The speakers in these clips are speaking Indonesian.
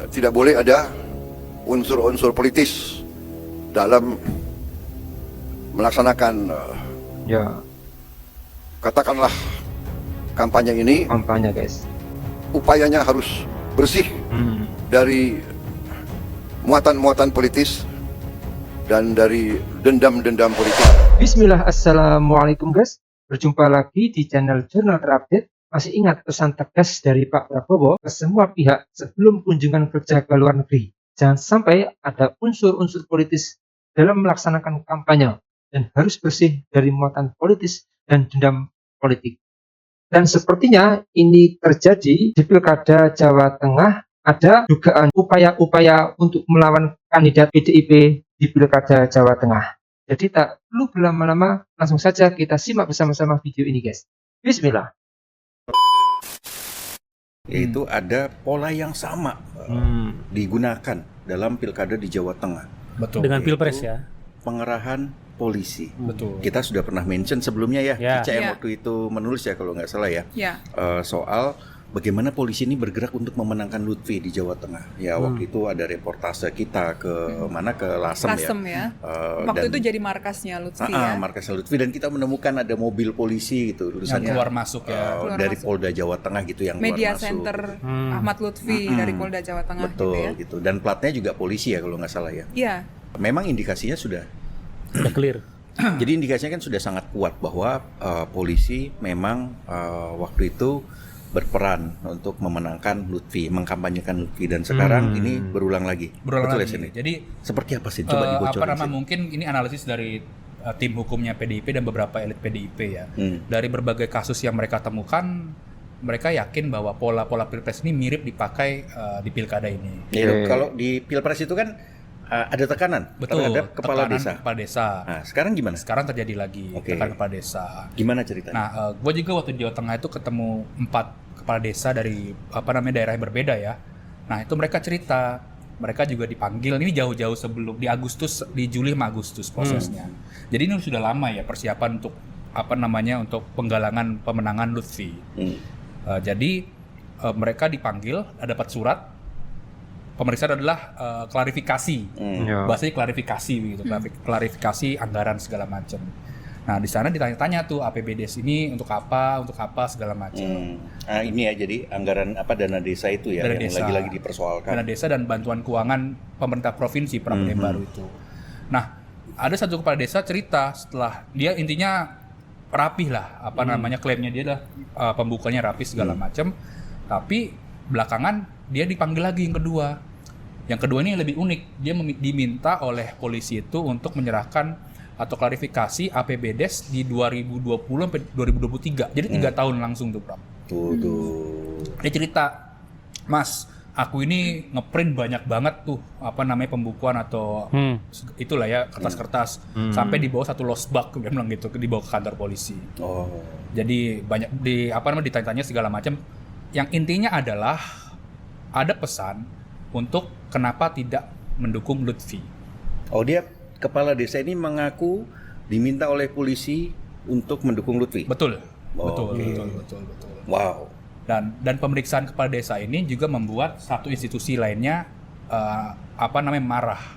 tidak boleh ada unsur-unsur politis dalam melaksanakan Ya, katakanlah kampanye ini. kampanye guys. Upayanya harus bersih dari muatan-muatan politis dan dari dendam-dendam politik. Bismillah, assalamualaikum guys. Berjumpa lagi di channel Jurnal Terupdate. Masih ingat pesan tegas dari Pak Prabowo ke semua pihak sebelum kunjungan kerja ke luar negeri. Jangan sampai ada unsur-unsur politis dalam melaksanakan kampanye dan harus bersih dari muatan politis dan dendam politik. Dan sepertinya ini terjadi di Pilkada Jawa Tengah. Ada dugaan upaya-upaya untuk melawan kandidat PDIP di Pilkada Jawa Tengah. Jadi tak perlu berlama-lama, langsung saja kita simak bersama-sama video ini guys. Bismillah. Yaitu ada pola yang sama digunakan dalam pilkada di Jawa Tengah. Betul. Dengan pilpres ya. Pengerahan polisi. Betul. Kita sudah pernah mention sebelumnya ya, Ya. CCM waktu itu menulis ya kalau nggak salah ya, soal bagaimana polisi ini bergerak untuk memenangkan Lutfi di Jawa Tengah. Ya waktu itu ada reportase kita ke mana, ke Lasem ya. Waktu itu jadi markasnya Lutfi ya. Markasnya Lutfi, dan kita menemukan ada mobil polisi gitu tulisannya. Yang keluar masuk ya. Dari Polda Jawa Tengah gitu yang Media keluar Center masuk. Ahmad Lutfi dari Polda Jawa Tengah. Betul gitu ya. gitu. Dan platnya juga polisi ya kalau nggak salah ya. Iya. Memang indikasinya sudah Clear. jadi indikasinya kan sudah sangat kuat bahwa polisi memang waktu itu berperan untuk memenangkan Lutfi, mengkampanyekan Lutfi, dan sekarang ini berulang lagi. Berulang Betul lagi. ya, Sini? Jadi seperti apa sih? Coba dibocorin. mungkin ini analisis dari tim hukumnya PDIP dan beberapa elit PDIP ya. Dari berbagai kasus yang mereka temukan, mereka yakin bahwa pola-pola pilpres ini mirip dipakai di pilkada ini. Ya, kalau di pilpres itu kan ada tekanan terhadap kepala tekanan desa. kepala desa. Nah, sekarang gimana? Sekarang terjadi lagi tekanan kepala desa. Gimana ceritanya? Nah, gue juga waktu di Jawa Tengah itu ketemu 4 kepala desa dari daerah yang berbeda ya. Nah, itu mereka cerita, mereka juga dipanggil. Ini jauh-jauh sebelum di Juli sama Agustus prosesnya. Jadi ini sudah lama ya persiapan untuk untuk penggalangan pemenangan Lutfi. Jadi mereka dipanggil, dapat surat. Pemeriksaan adalah klarifikasi, bahasanya klarifikasi begitu, klarifikasi anggaran segala macam. Nah di sana ditanya-tanya tuh APBDes ini untuk apa segala macam. Nah ini ya, jadi anggaran dana desa itu ya, Dana yang desa. lagi-lagi dipersoalkan. Dana desa dan bantuan keuangan pemerintah provinsi Prabowo baru itu. Nah ada satu kepala desa cerita setelah dia intinya rapih lah, klaimnya dia adalah pembukanya rapih segala macam, tapi belakangan dia dipanggil lagi yang kedua. Yang kedua ini lebih unik, dia diminta oleh polisi itu untuk menyerahkan atau klarifikasi APBDes di 2020 sampai 2023. Jadi 3 tahun langsung tuh, Bro. Tuh. Dia cerita, "Mas, aku ini ngeprint banyak banget tuh pembukuan atau itulah ya, kertas-kertas sampai dibawa satu losbak," dia bilang gitu, dibawa ke kantor polisi. Jadi banyak ditanya-tanya segala macam. Yang intinya adalah ada pesan untuk kenapa tidak mendukung Lutfi. Oh, dia kepala desa ini mengaku diminta oleh polisi untuk mendukung Lutfi. Betul. Oh, Betul. Wow. Dan pemeriksaan kepala desa ini juga membuat satu institusi lainnya marah.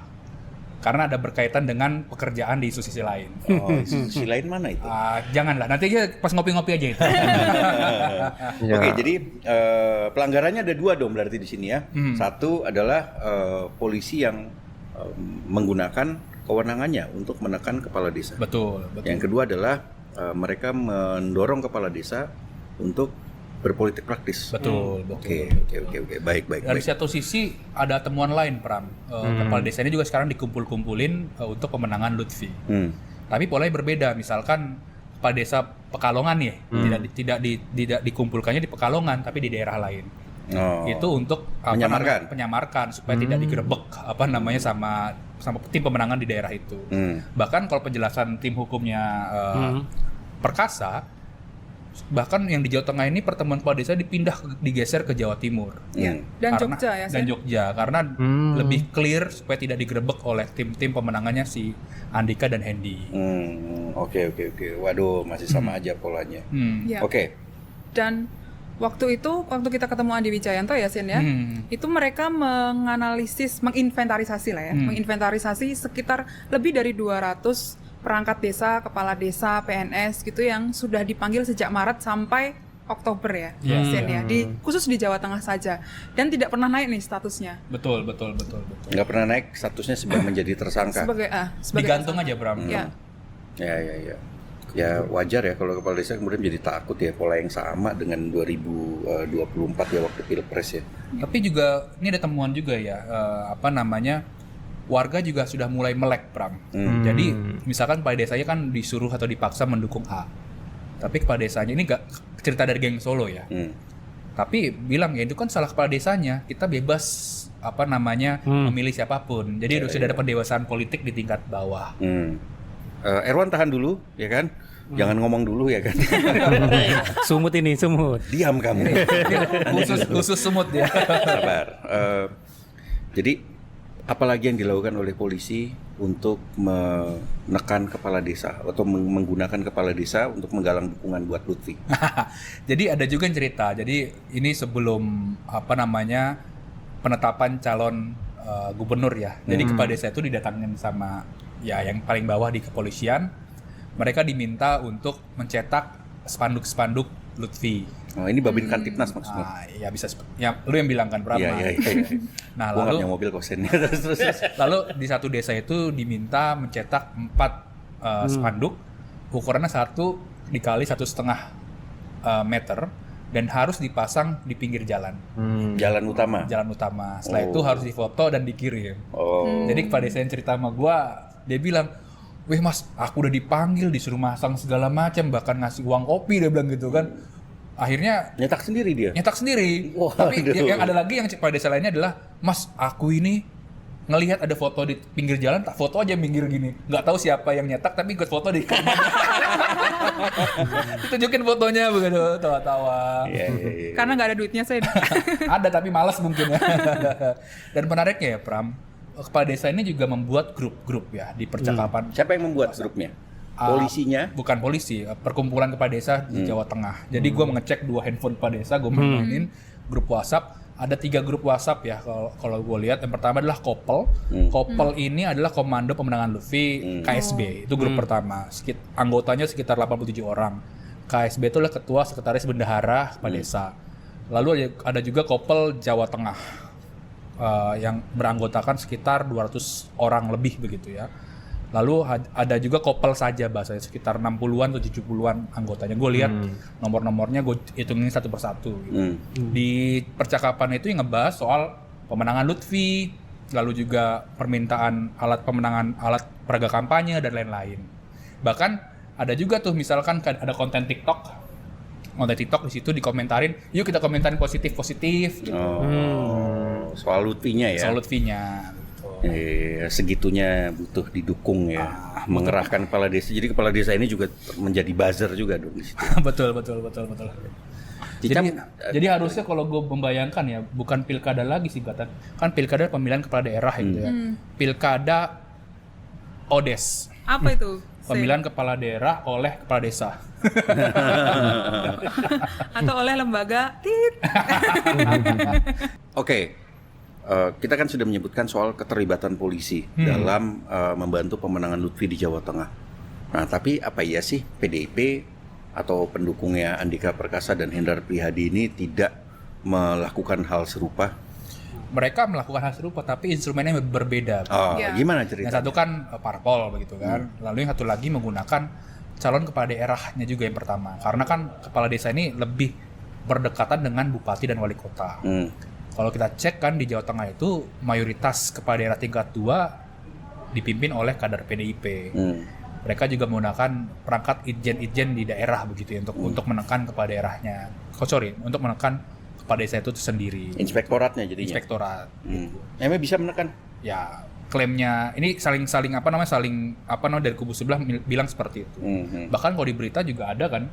Karena ada berkaitan dengan pekerjaan di institusi lain. Oh, institusi lain mana itu? Janganlah, nanti aja pas ngopi-ngopi aja itu. Oke, jadi pelanggarannya ada 2 dong berarti di sini ya. Satu adalah polisi yang menggunakan kewenangannya untuk menekan kepala desa. Betul. Yang kedua adalah mereka mendorong kepala desa untuk berpolitik praktis. Betul. Oke. Baik. Dari satu sisi ada temuan lain, Pram. Kepala desa ini juga sekarang dikumpul-kumpulin untuk pemenangan Lutfi. Tapi polanya berbeda. Misalkan kepala desa Pekalongan ya, tidak dikumpulkannya di Pekalongan, tapi di daerah lain. Itu untuk menyamarkan supaya tidak digerebek sama tim pemenangan di daerah itu. Bahkan kalau penjelasan tim hukumnya Perkasa, bahkan yang di Jawa Tengah ini pertemuan kepala desa digeser ke Jawa Timur. Dan Jogja ya. Dan Jogja karena lebih clear supaya tidak digerebek oleh tim pemenangannya si Andika dan Hendy. Oke. Waduh, masih sama aja polanya. Ya. Oke. Dan Waktu kita ketemu Andi Wijayanto ya Sin ya, itu mereka menginventarisasi lah ya, menginventarisasi sekitar lebih dari 200 perangkat desa, kepala desa, PNS gitu yang sudah dipanggil sejak Maret sampai Oktober ya, Sin ya, khusus di Jawa Tengah saja, dan tidak pernah naik nih statusnya. Betul. Nggak pernah naik statusnya sebagai menjadi tersangka. Sebagai Digantung tersangka. aja Bram. Ya. Ya wajar ya kalau kepala desa kemudian jadi takut ya, pola yang sama dengan 2024 ya waktu Pilpres ya. Tapi juga ini ada temuan juga ya, warga juga sudah mulai melek Bram. Jadi misalkan kepala desanya kan disuruh atau dipaksa mendukung A. Tapi kepala desanya ini gak cerita dari geng Solo ya. Tapi bilang ya itu kan salah kepala desanya. Kita bebas memilih siapapun. Jadi sudah ada pendewasaan politik di tingkat bawah. Erwan tahan dulu ya kan. Jangan ngomong dulu ya kan. Sumut. Diam kamu. khusus sumut ya. Sabar. Jadi apalagi yang dilakukan oleh polisi untuk menekan kepala desa atau menggunakan kepala desa untuk menggalang dukungan buat Lutfi? Jadi ada juga yang cerita. Jadi ini sebelum penetapan calon gubernur ya. Jadi kepala desa itu didatangin sama yang paling bawah di kepolisian. Mereka diminta untuk mencetak spanduk-spanduk Lutfi. Oh, ini Babin Kantipnas maksudnya? Ya bisa, ya lu yang bilang kan berapa? Iya. Nah, gua lalu punya mobil kosennya. Lalu di satu desa itu diminta mencetak 4 spanduk, ukurannya 1 dikali 1,5 meter, dan harus dipasang di pinggir jalan. Jalan utama. Setelah itu harus difoto dan dikirim. Jadi kepala desa yang cerita sama gua, dia bilang, "Wih mas, aku udah dipanggil, disuruh masang segala macam, bahkan ngasih uang kopi," dia bilang gitu kan. Akhirnya nyetak sendiri dia. Wah, tapi yang ada lagi yang kepala desa lainnya adalah, "Mas, aku ini ngelihat ada foto di pinggir jalan, tak foto aja minggir gini. Nggak tahu siapa yang nyetak, tapi ikut foto di." Tunjukin fotonya begitu, tawa-tawa. Iya. Karena nggak ada duitnya saya. Ada tapi malas mungkin ya. Dan menariknya ya Pram, kepala desa ini juga membuat grup-grup ya di percakapan. Siapa yang membuat grupnya? Polisinya? Bukan polisi, perkumpulan kepala desa di Jawa Tengah. Jadi gue mengecek 2 handphone kepala desa, gue mainin grup WhatsApp. Ada 3 grup WhatsApp ya kalau gue lihat. Yang pertama adalah Kopel. Kopel ini adalah Komando Pemenangan Lutfi, KSB. Itu grup pertama. Anggotanya sekitar 87 orang. KSB itu adalah Ketua Sekretaris Bendahara Kepala Desa. Lalu ada juga Kopel Jawa Tengah yang beranggotakan sekitar 200 orang lebih begitu ya. Lalu ada juga Kopel saja bahasanya, sekitar 60-an atau 70-an anggotanya. Gue lihat nomor-nomornya, gue hitungin satu persatu. Gitu. Di percakapan itu yang ngebahas soal pemenangan Lutfi, lalu juga permintaan alat peraga kampanye dan lain-lain. Bahkan ada juga tuh misalkan ada konten TikTok di situ dikomentarin, yuk kita komentarin positif gitu. Soal Lutfinya ya. Soal Lutfinya. Segitunya butuh didukung ya, mengerahkan kepala desa. Jadi kepala desa ini juga menjadi buzzer juga dong di situ. Betul. Jadi harusnya kalau gue membayangkan ya, bukan pilkada lagi singkatan. Kan pilkada pemilihan kepala daerah gitu ya. Pilkada ODES. Apa itu? Pemilihan kepala daerah oleh kepala desa. Atau oleh lembaga Oke. Kita kan sudah menyebutkan soal keterlibatan polisi dalam membantu pemenangan Lutfi di Jawa Tengah. Nah, tapi apa iya sih PDIP atau pendukungnya Andika Perkasa dan Hendrar Prihadi ini tidak melakukan hal serupa? Mereka melakukan hal serupa, tapi instrumennya berbeda. Gimana ceritanya? Yang satu kan parpol begitu kan. Lalu yang satu lagi menggunakan calon kepala daerahnya juga yang pertama. Karena kan kepala desa ini lebih berdekatan dengan bupati dan wali kota. Kalau kita cek kan di Jawa Tengah itu mayoritas kepala daerah tingkat 2 dipimpin oleh kader PDIP. Mereka juga menggunakan perangkat itjen-itjen di daerah begitu ya, untuk menekan kepala daerahnya. Untuk menekan kepala desa itu sendiri. Inspektoratnya jadinya. Inspektorat. Emang bisa menekan? Ya klaimnya ini saling dari kubu sebelah bilang seperti itu. Bahkan kalau di berita juga ada kan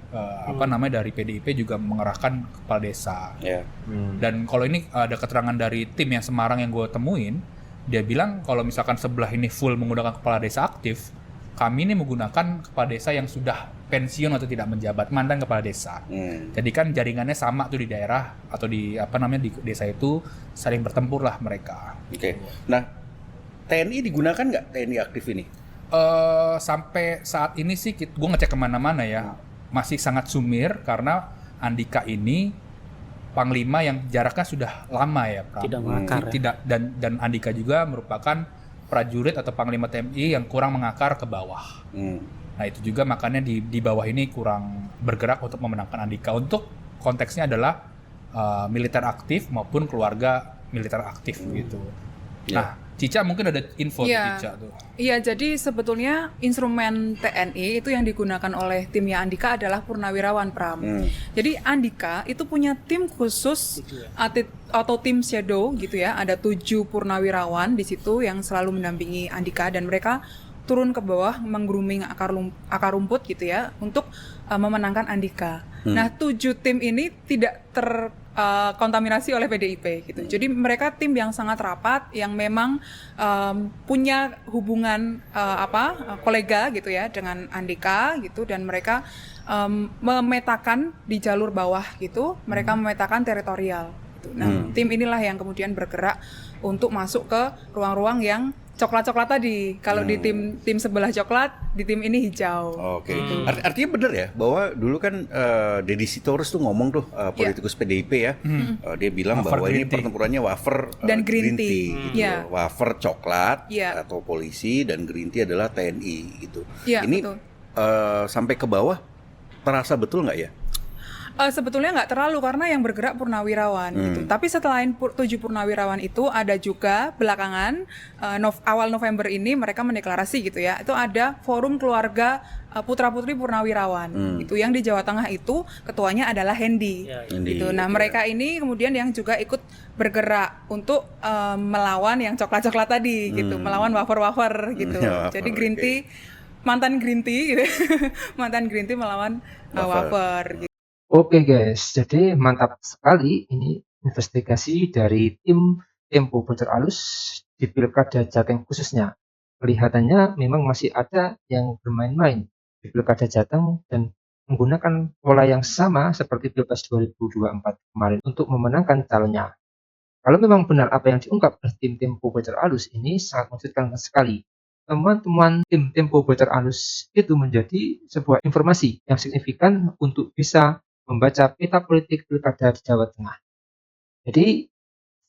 dari PDIP juga mengerahkan kepala desa. Dan kalau ini ada keterangan dari tim yang Semarang yang gue temuin, dia bilang kalau misalkan sebelah ini full menggunakan kepala desa aktif, kami ini menggunakan kepala desa yang sudah pensiun atau tidak menjabat, mantan kepala desa. Jadi kan jaringannya sama tuh di daerah atau di di desa itu saling bertempur lah mereka. Oke. Nah, TNI digunakan nggak TNI aktif ini? Sampai saat ini sih gue ngecek kemana-mana ya, masih sangat sumir karena Andika ini panglima yang jaraknya sudah lama ya, Pram. Tidak mengakar ya. Tidak, dan Andika juga merupakan prajurit atau panglima TNI yang kurang mengakar ke bawah. Nah itu juga makanya di bawah ini kurang bergerak untuk memenangkan Andika. Untuk konteksnya adalah militer aktif maupun keluarga militer aktif gitu. Nah, Cica mungkin ada info Cica tuh. Iya, jadi sebetulnya instrumen TNI itu yang digunakan oleh timnya Andika adalah purnawirawan, Pram. Jadi Andika itu punya tim khusus atau tim shadow gitu ya. Ada 7 purnawirawan di situ yang selalu mendampingi Andika dan mereka turun ke bawah meng-grooming akar rumput gitu ya untuk memenangkan Andika. Nah, 7 tim ini tidak terkontaminasi oleh PDIP gitu. Jadi mereka tim yang sangat rapat yang memang punya hubungan kolega gitu ya dengan Andika gitu dan mereka memetakan di jalur bawah gitu, mereka memetakan teritorial gitu. Nah, tim inilah yang kemudian bergerak untuk masuk ke ruang-ruang yang coklat-coklat tadi. Kalau di tim sebelah coklat, di tim ini hijau. Oke. Artinya benar ya bahwa dulu kan Deddy Sitorus tuh ngomong tuh politikus PDIP ya. Dia bilang Wafer bahwa green ini tea. pertempurannya wafer Dan green tea. gitu. Iya. Wafer coklat Iya. atau polisi dan green tea adalah TNI gitu. Iya, Ini betul. Sampai ke bawah terasa betul nggak ya? Sebetulnya nggak terlalu karena yang bergerak purnawirawan gitu. Tapi selain 7 purnawirawan itu ada juga belakangan awal November ini mereka mendeklarasi gitu ya. Itu ada forum keluarga putra-putri purnawirawan gitu yang di Jawa Tengah itu ketuanya adalah Hendi. Gitu. Nah, mereka ini kemudian yang juga ikut bergerak untuk melawan yang coklat-coklat tadi gitu, melawan wafer-wafer gitu. Wafer, Jadi green tea mantan green tea gitu. Mantan green tea melawan wafer gitu. Oke guys, jadi mantap sekali ini investigasi dari tim Tempo Bocor Alus di Pilkada Jateng khususnya. Kelihatannya memang masih ada yang bermain-main di Pilkada Jateng dan menggunakan pola yang sama seperti Pilpres 2024 kemarin untuk memenangkan calonnya. Kalau memang benar apa yang diungkap oleh tim Tempo Bocor Alus ini sangat mengejutkan sekali. Teman-teman tim Tempo Bocor Alus itu menjadi sebuah informasi yang signifikan untuk bisa membaca peta politik pilkada di Jawa Tengah. Jadi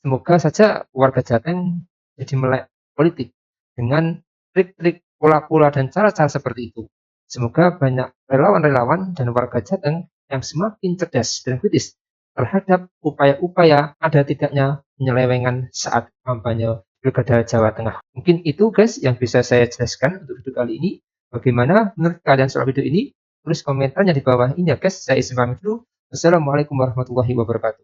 semoga saja warga Jateng jadi melek politik dengan trik-trik, pola-pola dan cara-cara seperti itu. Semoga banyak relawan-relawan dan warga Jateng yang semakin cerdas dan kritis terhadap upaya-upaya ada tidaknya penyelewengan saat kampanye pilkada Jawa Tengah. Mungkin itu guys yang bisa saya jelaskan untuk video kali ini. Bagaimana menurut kalian soal video ini? Tulis komentarnya di bawah ini ya guys. Saya izin pamit dulu. Wassalamualaikum warahmatullahi wabarakatuh.